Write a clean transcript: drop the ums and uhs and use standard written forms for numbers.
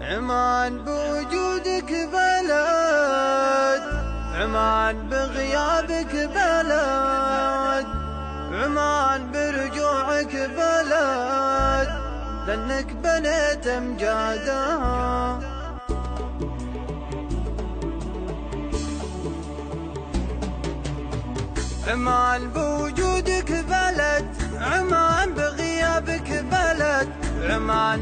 عمان بوجودك بلد، عمان بغيابك بلد، عمان برجوعك بلد، لأنك بنيت أمجادها. عمان بوجودك بلد، عمان بغيابك بلد، عمان